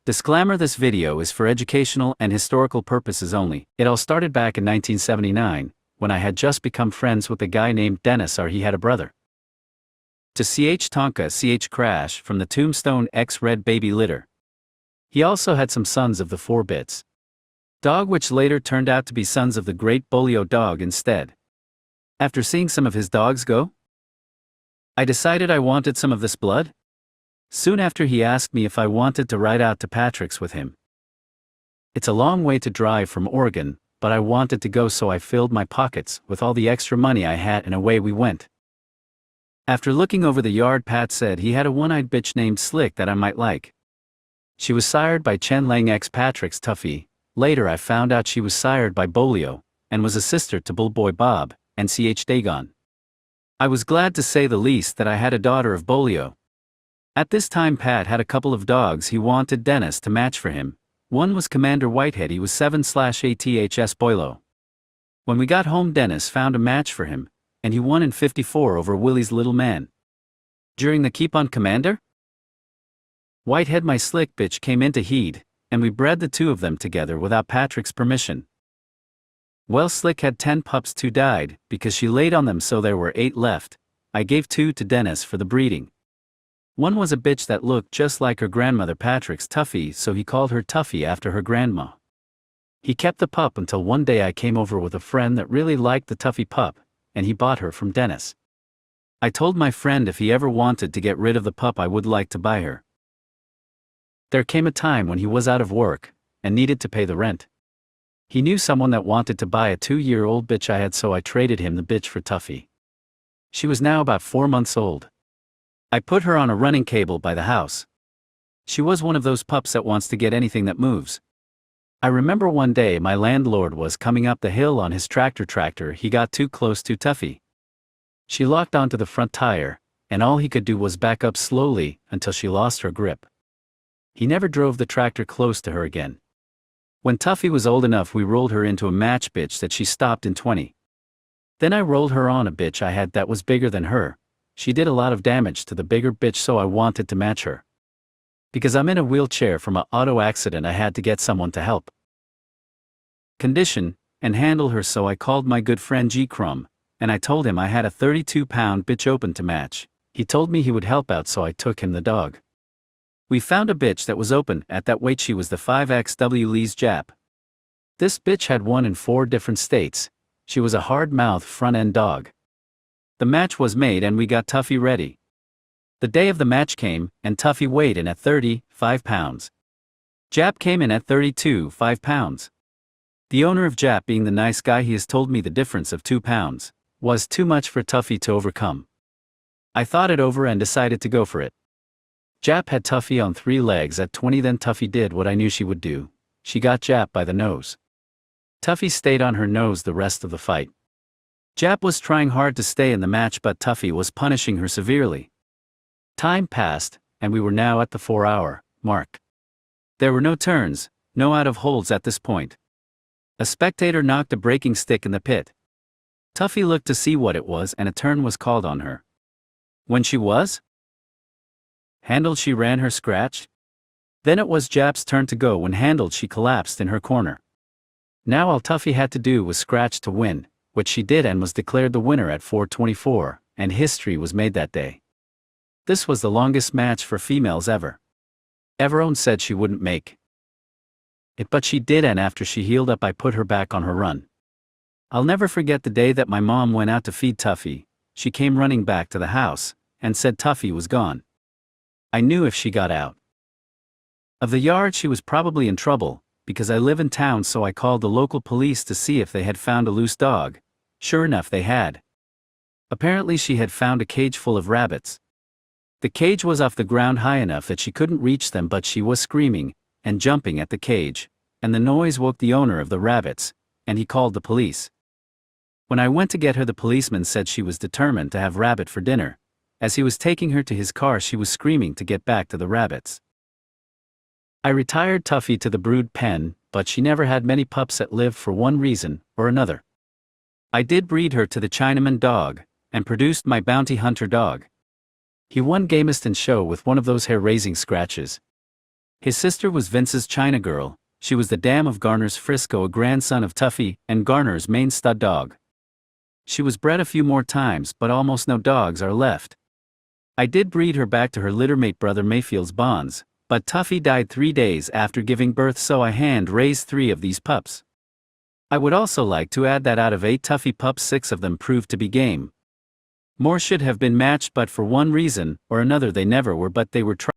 Disclaimer: this video is for educational and historical purposes only. It all started back in 1979, when I had just become friends with a guy named Dennis, or he had a brother. To CH Tonka CH Crash from the Tombstone X Red Baby litter. He also had some sons of the 4-bits dog, which later turned out to be sons of the great Bolio dog instead. After seeing some of his dogs go, I decided I wanted some of this blood. Soon after, he asked me if I wanted to ride out to Patrick's with him. It's a long way to drive from Oregon, but I wanted to go, so I filled my pockets with all the extra money I had, and away we went. After looking over the yard, Pat said he had a one-eyed bitch named Slick that I might like. She was sired by Chen Lang x Patrick's Tuffy. Later I found out she was sired by Bolio, and was a sister to Bull Boy Bob and CH Dagon. I was glad, to say the least, that I had a daughter of Bolio. At this time, Pat had a couple of dogs he wanted Dennis to match for him. One was Commander Whitehead. He was 7/ATHS Boilo. When we got home, Dennis found a match for him, and he won in 54 over Willie's little man. During the keep on Commander, Whitehead, my Slick bitch, came into heat, and we bred the two of them together without Patrick's permission. Well, Slick had 10 pups, 2 died because she laid on them, so there were 8 left. I gave 2 to Dennis for the breeding. One was a bitch that looked just like her grandmother Patrick's Tuffy, so he called her Tuffy after her grandma. He kept the pup until one day I came over with a friend that really liked the Tuffy pup, and he bought her from Dennis. I told my friend if he ever wanted to get rid of the pup, I would like to buy her. There came a time when he was out of work and needed to pay the rent. He knew someone that wanted to buy a 2-year-old bitch I had, so I traded him the bitch for Tuffy. She was now about 4 months old. I put her on a running cable by the house. She was one of those pups that wants to get anything that moves. I remember one day my landlord was coming up the hill on his tractor. He got too close to Tuffy. She locked onto the front tire, and all he could do was back up slowly until she lost her grip. He never drove the tractor close to her again. When Tuffy was old enough, we rolled her into a match bitch that she stopped in 20. Then I rolled her on a bitch I had that was bigger than her. She did a lot of damage to the bigger bitch, so I wanted to match her. Because I'm in a wheelchair from an auto accident, I had to get someone to help condition and handle her, so I called my good friend G. Crumb, and I told him I had a 32-pound bitch open to match. He told me he would help out, so I took him the dog. We found a bitch that was open at that weight. She was the 5XW Lee's Jap. This bitch had won in 4 different states. She was a hard-mouthed front-end dog. The match was made and we got Tuffy ready. The day of the match came, and Tuffy weighed in at 35 pounds. Jap came in at 32.5 pounds. The owner of Jap, being the nice guy he is, told me the difference of 2 pounds was too much for Tuffy to overcome. I thought it over and decided to go for it. Jap had Tuffy on 3 legs at 20. Then Tuffy did what I knew she would do. She got Jap by the nose. Tuffy stayed on her nose the rest of the fight. Jap was trying hard to stay in the match, but Tuffy was punishing her severely. Time passed, and we were now at the 4-hour mark. There were no turns, no out of holds at this point. A spectator knocked a breaking stick in the pit. Tuffy looked to see what it was, and a turn was called on her. When she was handled, she ran her scratch. Then it was Jap's turn to go. When handled, she collapsed in her corner. Now all Tuffy had to do was scratch to win, which she did, and was declared the winner at 4:24, and history was made that day. This was the longest match for females ever. Everyone said she wouldn't make it, but she did, and after she healed up, I put her back on her run. I'll never forget the day that my mom went out to feed Tuffy. She came running back to the house and said Tuffy was gone. I knew if she got out of the yard, she was probably in trouble, because I live in town, so I called the local police to see if they had found a loose dog. Sure enough, they had. Apparently she had found a cage full of rabbits. The cage was off the ground high enough that she couldn't reach them, but she was screaming and jumping at the cage, and the noise woke the owner of the rabbits, and he called the police. When I went to get her, the policeman said she was determined to have rabbit for dinner. As he was taking her to his car, she was screaming to get back to the rabbits. I retired Tuffy to the brood pen, but she never had many pups that lived for one reason or another. I did breed her to the Chinaman dog, and produced my bounty hunter dog. He won Gameston show with one of those hair-raising scratches. His sister was Vince's China girl. She was the dam of Garner's Frisco, a grandson of Tuffy, and Garner's main stud dog. She was bred a few more times, but almost no dogs are left. I did breed her back to her littermate brother Mayfield's Bonds, but Tuffy died 3 days after giving birth, so I hand-raised 3 of these pups. I would also like to add that out of 8 Tuffy pups, 6 of them proved to be game. More should have been matched, but for one reason or another they never were, but they were